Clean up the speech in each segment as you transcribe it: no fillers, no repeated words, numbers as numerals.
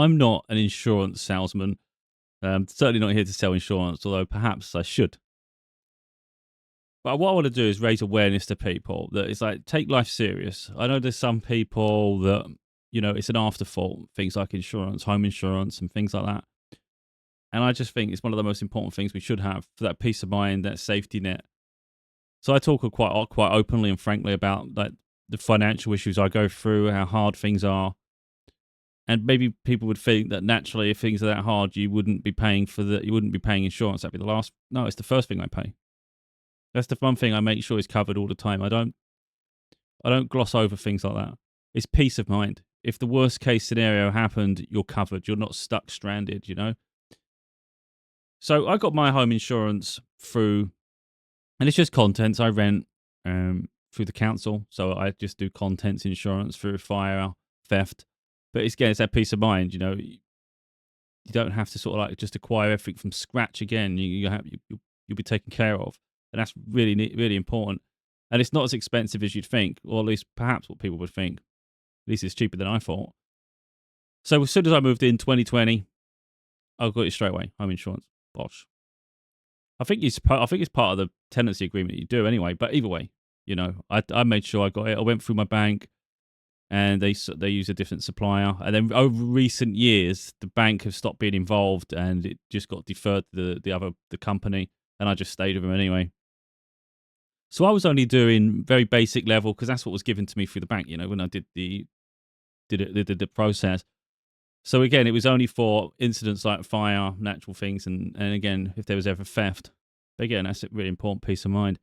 I'm not an insurance salesman. Certainly not here to sell insurance, although perhaps I should. But what I want to do is raise awareness to people that it's like, take life serious. I know there's some people that, it's an afterthought, things like insurance, home insurance, and things like that. And I just think it's one of the most important things we should have for that peace of mind, that safety net. So I talk quite openly and frankly about like the financial issues I go through, how hard things are. And maybe people would think that naturally, if things are that hard, you wouldn't be paying insurance. That'd be the last. No, it's the first thing I pay. That's the one thing I make sure is covered all the time. I don't gloss over things like that. It's peace of mind. If the worst case scenario happened, you're covered. You're not stuck stranded, So I got my home insurance through, and it's just contents. I rent through the council. So I just do contents insurance through fire, theft. But it's that peace of mind, You don't have to sort of like just acquire everything from scratch again. You'll be taken care of. And that's really, really important. And it's not as expensive as you'd think, or at least perhaps what people would think. At least it's cheaper than I thought. So as soon as I moved in 2020, I got it straight away. Home insurance. Bosh. I think it's part of the tenancy agreement you do anyway. But either way, I made sure I got it. I went through my bank, and they use a different supplier. And then over recent years, the bank have stopped being involved, and it just got deferred to the company. And I just stayed with them anyway. So I was only doing very basic level because that's what was given to me through the bank. When I did the process. So again, it was only for incidents like fire, natural things, and again, if there was ever theft. But again, that's a really important peace of mind.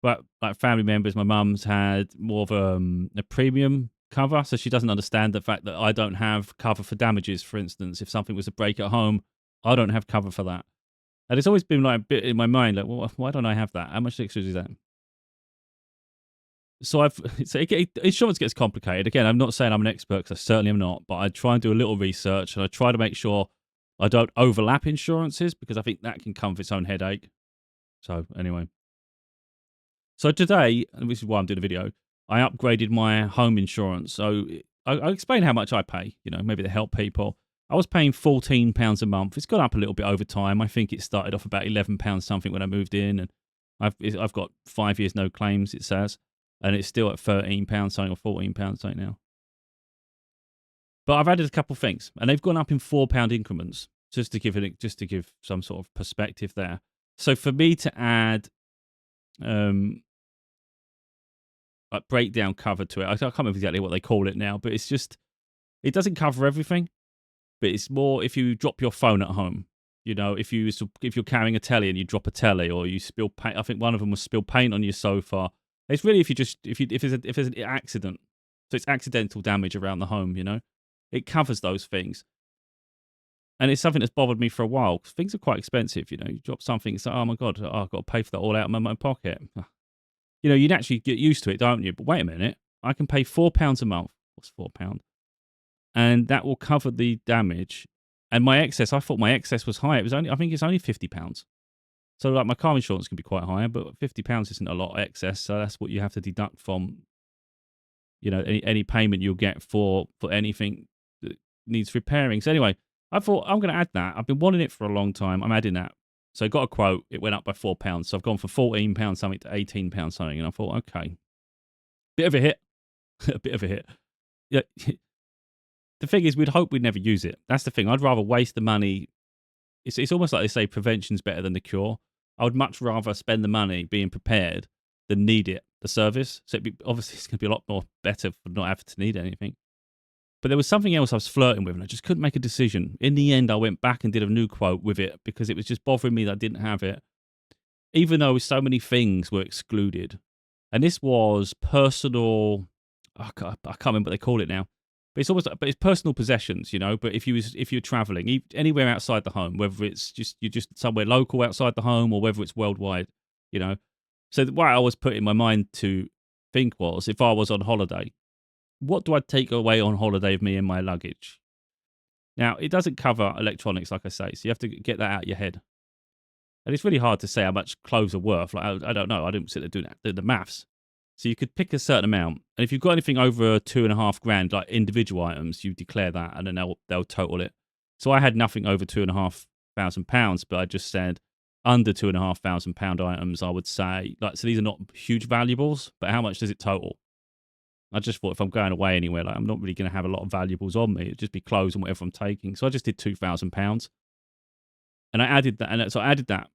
But like family members, my mum's had more of a premium cover, so she doesn't understand the fact that I don't have cover for damages. For instance, if something was to break at home, I don't have cover for that. And it's always been like a bit in my mind, like, well, why don't I have that? How much extra is that? So insurance gets complicated. Again, I'm not saying I'm an expert because I certainly am not, but I try and do a little research and I try to make sure I don't overlap insurances because I think that can come with its own headache. So anyway. So today, and this is why I'm doing a video, I upgraded my home insurance. So I'll explain how much I pay, maybe to help people. I was paying £14 a month. It's gone up a little bit over time. I think it started off about £11 something when I moved in, and I've got 5 years no claims, it says, and it's still at £13 something or £14 something now. But I've added a couple of things, and they've gone up in £4 increments, just to give some sort of perspective there. So for me to add a breakdown cover to it, I can't remember exactly what they call it now, but it's just, it doesn't cover everything. But it's more if you drop your phone at home, if you're carrying a telly and you drop a telly, or you spill paint. I think one of them was spill paint on your sofa. It's really if there's an accident, so it's accidental damage around the home. It covers those things, and it's something that's bothered me for a while. Things are quite expensive. You drop something, it's like, oh my god, I've got to pay for that all out of my pocket. You naturally get used to it, don't you? But wait a minute, I can pay £4 a month. What's £4? And that will cover the damage. And my excess, I thought my excess was high. I think it's only £50. So like my car insurance can be quite high, but £50 isn't a lot of excess. So that's what you have to deduct from, any payment you'll get for anything that needs repairing. So anyway, I thought I'm going to add that. I've been wanting it for a long time. I'm adding that. So I got a quote. It went up by £4. So I've gone from £14 something to £18 something. And I thought, okay, bit of a hit, a bit of a hit. Yeah. The thing is, we'd hope we'd never use it. That's the thing. I'd rather waste the money. It's almost like they say prevention's better than the cure. I would much rather spend the money being prepared than need it, the service. So obviously it's going to be a lot more better for not having to need anything. But there was something else I was flirting with, and I just couldn't make a decision. In the end, I went back and did a new quote with it because it was just bothering me that I didn't have it, even though so many things were excluded. And this was personal. I can't remember what they call it now. But it's almost, but it's personal possessions, But if you're traveling anywhere outside the home, whether it's you're just somewhere local outside the home, or whether it's worldwide, So what I was put in my mind to think was, if I was on holiday, what do I take away on holiday with me in my luggage? Now, it doesn't cover electronics, like I say, so you have to get that out of your head. And it's really hard to say how much clothes are worth. Like I don't know. I didn't sit there doing that, the maths. So you could pick a certain amount, and if you've got anything over 2.5 grand, like individual items, you declare that, and then they'll total it. So I had nothing over £2,500, but I just said under £2,500 items. I would say, like, so these are not huge valuables, but how much does it total? I just thought if I'm going away anywhere, like I'm not really going to have a lot of valuables on me. It'd just be clothes and whatever I'm taking. So I just did £2,000, and I added that, and so I added that,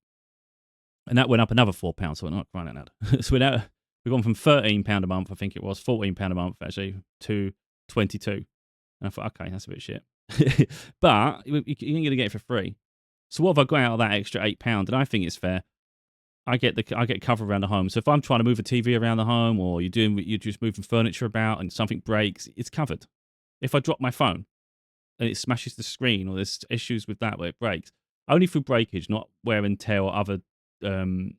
and that went up another £4. So I'm not crying out loud. So we've gone from £13 a month, I think it was £14 a month actually, to 22. And I thought, okay, that's a bit shit, but you ain't going to get it for free. So what have I got out of that extra £8? And I think it's fair. I get cover around the home. So if I'm trying to move a TV around the home, or you're just moving furniture about and something breaks, it's covered. If I drop my phone and it smashes the screen, or there's issues with that where it breaks, only through breakage, not wear and tear or other um,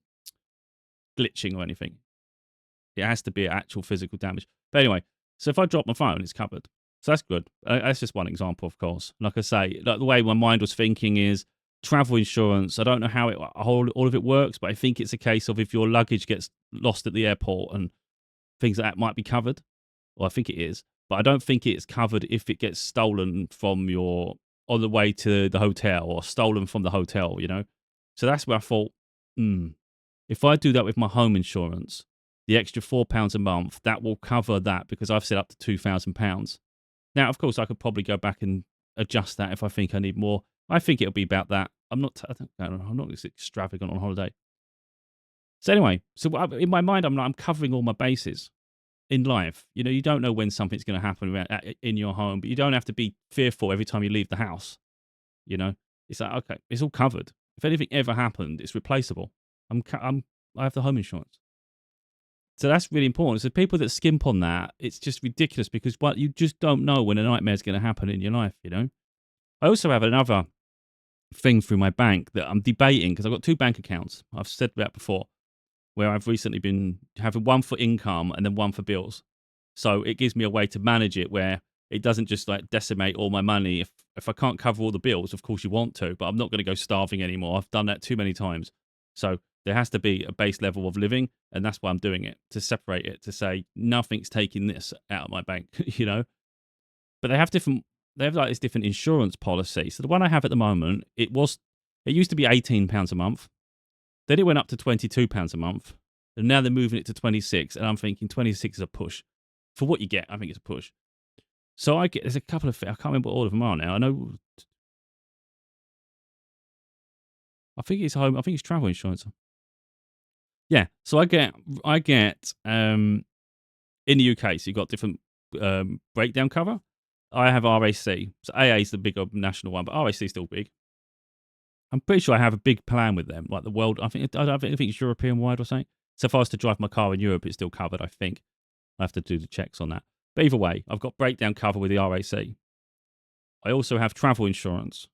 glitching or anything. It has to be actual physical damage. But anyway, so if I drop my phone, it's covered. So that's good. That's just one example, of course. Like I say, like the way my mind was thinking is travel insurance. I don't know how all of it works, but I think it's a case of if your luggage gets lost at the airport and things like that might be covered. Well, I think it is, but I don't think it's covered if it gets stolen from on the way to the hotel, or stolen from the hotel, So that's where I thought, if I do that with my home insurance, the extra £4 a month, that will cover that, because I've set up to £2,000. Now, of course, I could probably go back and adjust that if I think I need more. I think it'll be about that. I'm not extravagant on holiday. So anyway, in my mind, I'm covering all my bases in life. You don't know when something's going to happen in your home, but you don't have to be fearful every time you leave the house. It's like, okay, it's all covered. If anything ever happened, it's replaceable. I have the home insurance. So that's really important. So people that skimp on that, it's just ridiculous, because you just don't know when a nightmare is going to happen in your life. I also have another thing through my bank that I'm debating, because I've got two bank accounts. I've said that before, where I've recently been having one for income and then one for bills. So it gives me a way to manage it where it doesn't just like decimate all my money. If I can't cover all the bills, of course you want to, but I'm not going to go starving anymore. I've done that too many times. So there has to be a base level of living, and that's why I'm doing it, to separate it, to say nothing's taking this out of my bank, But they have like this different insurance policy. So the one I have at the moment, it used to be £18 a month. Then it went up to £22 a month. And now they're moving it to 26. And I'm thinking 26 is a push. For what you get, I think it's a push. So there's a couple of, I can't remember what all of them are now. I think it's travel insurance. Yeah. So I get in the UK, so you've got different breakdown cover. I have RAC. So AA is the bigger national one, but RAC is still big. I'm pretty sure I have a big plan with them, like the world. I think it's European wide or something. So if I was to drive my car in Europe, it's still covered, I think. I have to do the checks on that. But either way, I've got breakdown cover with the RAC. I also have travel insurance.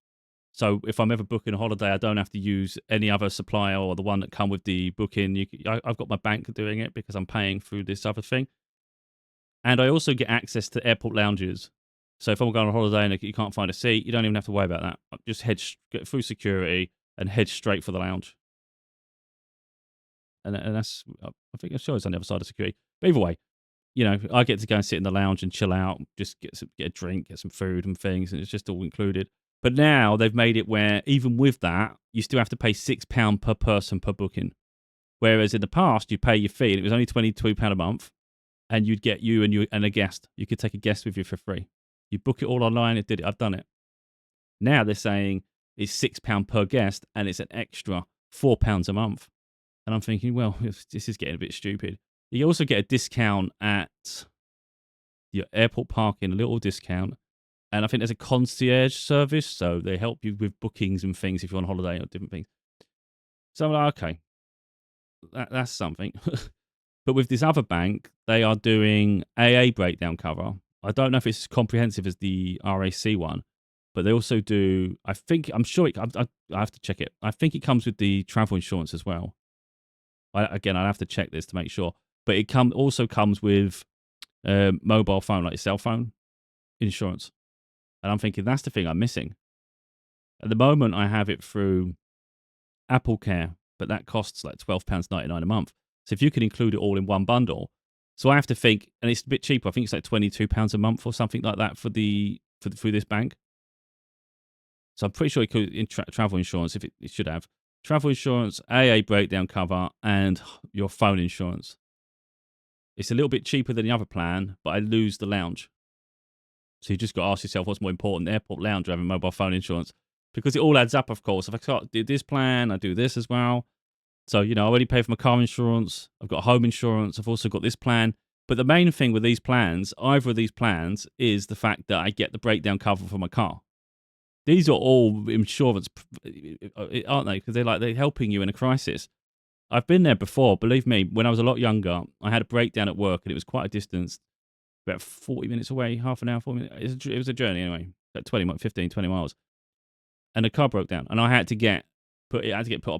So if I'm ever booking a holiday, I don't have to use any other supplier or the one that come with the booking. I've got my bank doing it because I'm paying through this other thing. And I also get access to airport lounges. So if I'm going on holiday and you can't find a seat, you don't even have to worry about that. Just get through security and head straight for the lounge. And that's, I think I'm sure it's on the other side of security. But either way, I get to go and sit in the lounge and chill out, just get a drink, get some food and things, and it's just all included. But now they've made it where even with that, you still have to pay £6 per person per booking. Whereas in the past, you pay your fee, and it was only £22 a month, and you'd get you and a guest. You could take a guest with you for free. You book it all online. It did it. I've done it. Now they're saying it's £6 per guest, and it's an extra £4 a month. And I'm thinking, well, this is getting a bit stupid. You also get a discount at your airport parking, a little discount. And I think there's a concierge service, so they help you with bookings and things if you're on holiday or different things. So I'm like, okay, that's something. But with this other bank, they are doing AA breakdown cover. I don't know if it's as comprehensive as the RAC one, but they also do, I'm sure I have to check it. I think it comes with the travel insurance as well. Again, I'll have to check this to make sure. But it also comes with mobile phone, like your cell phone insurance. And I'm thinking, that's the thing I'm missing. At the moment, I have it through Apple Care, but that costs like £12.99 a month. So if you could include it all in one bundle, So I have to think, and it's a bit cheaper. I think it's like £22 a month or something like that through this bank. So I'm pretty sure it could in travel insurance, if it should have travel insurance, AA breakdown cover, and your phone insurance. It's a little bit cheaper than the other plan, but I lose the lounge. So you just got to ask yourself what's more important, airport lounge or having mobile phone insurance? Because it all adds up, of course. If I do this plan, I do this as well. So, I already pay for my car insurance. I've got home insurance. I've also got this plan. But the main thing with these plans, either of these plans, is the fact that I get the breakdown cover for my car. These are all insurance, aren't they? Because they're helping you in a crisis. I've been there before. Believe me, when I was a lot younger, I had a breakdown at work and it was quite a distance, about 40 minutes away, half an hour, 40 minutes. It was a journey anyway, about 15, 20 miles. And the car broke down and I had to get put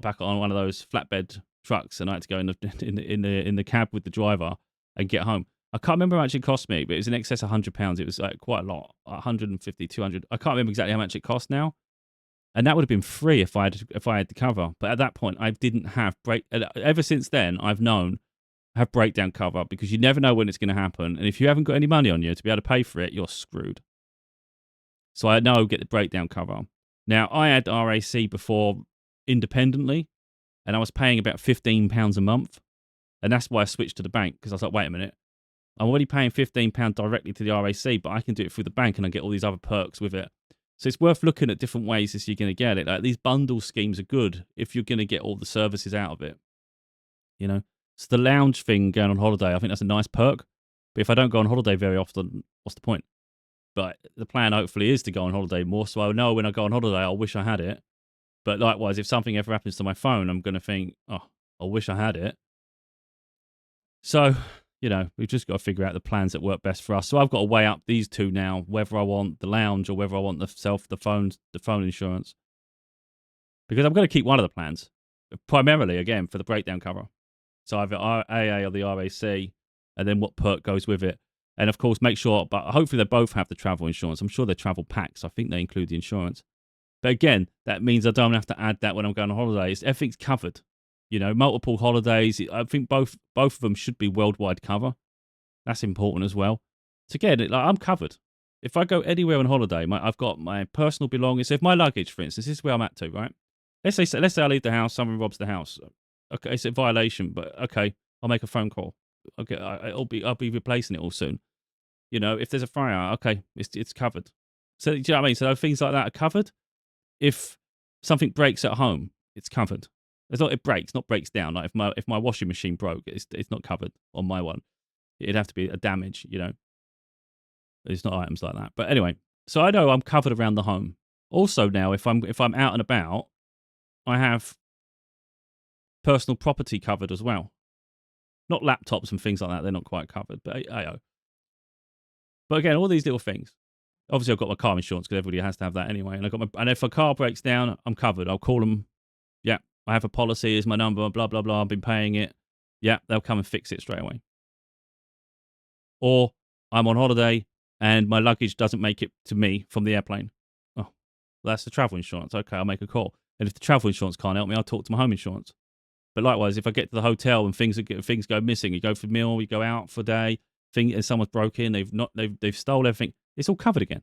back on one of those flatbed trucks and I had to go in the cab with the driver and get home. I can't remember how much it cost me, but it was in excess of £100. It was like quite a lot, 150, 200. I can't remember exactly how much it cost now. And that would have been free if I had the cover. But at that point, I didn't have ever since then, I've known I have breakdown cover because you never know when it's going to happen. And if you haven't got any money on you to be able to pay for it, you're screwed. So I know get the breakdown cover. Now, I had RAC before independently, and I was paying about £15 a month. And that's why I switched to the bank, because I was like, wait a minute. I'm already paying £15 directly to the RAC, but I can do it through the bank and I get all these other perks with it. So it's worth looking at different ways as you're going to get it. Like these bundle schemes are good if you're going to get all the services out of it. So the lounge thing going on holiday, I think that's a nice perk. But if I don't go on holiday very often, what's the point? But the plan hopefully is to go on holiday more. So I know when I go on holiday, I'll wish I had it. But likewise, if something ever happens to my phone, I'm going to think, oh, I wish I had it. So, we've just got to figure out the plans that work best for us. So I've got to weigh up these two now, whether I want the lounge or whether I want the phone insurance. Because I'm going to keep one of the plans, primarily, again, for the breakdown cover. So either AA or the RAC, and then what perk goes with it. And of course, make sure, but hopefully they both have the travel insurance. I'm sure they're travel packs. I think they include the insurance. But again, that means I don't have to add that when I'm going on holidays. Everything's covered. Multiple holidays. I think both of them should be worldwide cover. That's important as well. So again, I'm covered. If I go anywhere on holiday, I've got my personal belongings. So if my luggage, for instance, this is where I'm at to, right? Let's say I leave the house, someone robs the house. Okay, it's a violation, but okay, I'll make a phone call. Okay, I'll be replacing it all soon. If there's a fire, okay, it's covered. So do you know what I mean? So things like that are covered. If something breaks at home, it's covered. It breaks, not breaks down. Like if my washing machine broke, it's not covered on my one. It'd have to be a damage, It's not items like that. But anyway, so I know I'm covered around the home. Also now, if I'm out and about, I have personal property covered as well. Not laptops and things like that. They're not quite covered, but But again, all these little things. Obviously, I've got my car insurance because everybody has to have that anyway. And if a car breaks down, I'm covered. I'll call them. Yeah, I have a policy. Here's my number. Blah blah blah. I've been paying it. Yeah, they'll come and fix it straight away. Or I'm on holiday and my luggage doesn't make it to me from the airplane. Oh, well, that's the travel insurance. Okay, I'll make a call. And if the travel insurance can't help me, I'll talk to my home insurance. But likewise, if I get to the hotel and things go missing, you go for a meal, you go out for a day, and someone's broke in, they've stole everything, it's all covered again.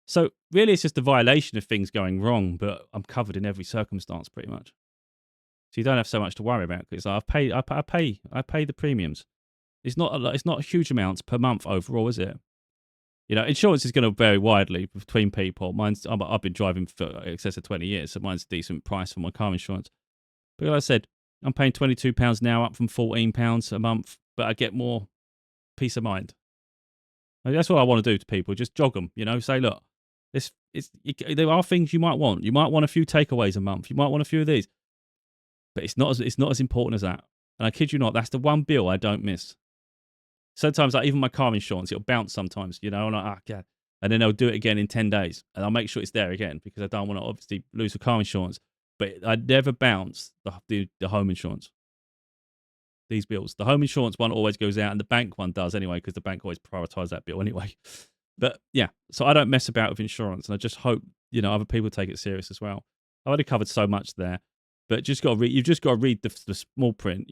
So really, it's just a violation of things going wrong, but I'm covered in every circumstance pretty much. So you don't have so much to worry about because I pay the premiums. It's not huge amounts per month overall, is it? Insurance is going to vary widely between people. I've been driving for excess of 20 years, so mine's a decent price for my car insurance. But like I said, I'm paying £22 now, up from £14 a month, but I get more peace of mind. That's what I want to do to people. Just jog them, say, look, there are things you might want. You might want a few takeaways a month. You might want a few of these. But it's not as important as that. And I kid you not, that's the one bill I don't miss. Sometimes, like even my car insurance, it'll bounce sometimes, and I'm like, God. And then they'll do it again in 10 days. And I'll make sure it's there again because I don't want to obviously lose the car insurance. But I never bounce the home insurance. These bills. The home insurance one always goes out and the bank one does anyway because the bank always prioritise that bill anyway. But yeah, so I don't mess about with insurance and I just hope, other people take it serious as well. I've already covered so much there. But you've just got to read the small print,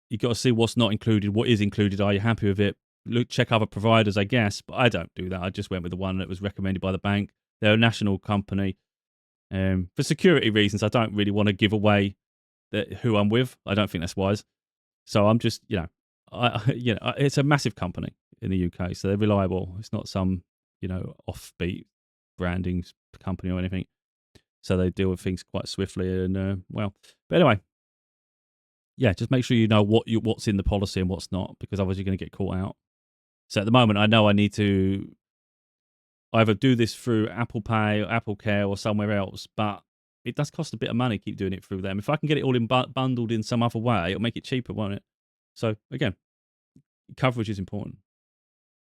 You got to see what's not included, what is included. Are you happy with it? Look, check other providers, I guess, but I don't do that. I just went with the one that was recommended by the bank. They're a national company. For security reasons, I don't really want to give away who I'm with. I don't think that's wise. So I'm just, it's a massive company in the UK, so they're reliable. It's not some, offbeat branding company or anything. So they deal with things quite swiftly and well. But anyway, yeah, just make sure you know what's in the policy and what's not, because otherwise you're going to get caught out. So at the moment, I know I need to either do this through Apple Pay or Apple Care or somewhere else, but it does cost a bit of money to keep doing it through them. If I can get it all bundled in some other way, it'll make it cheaper, won't it? So again, coverage is important.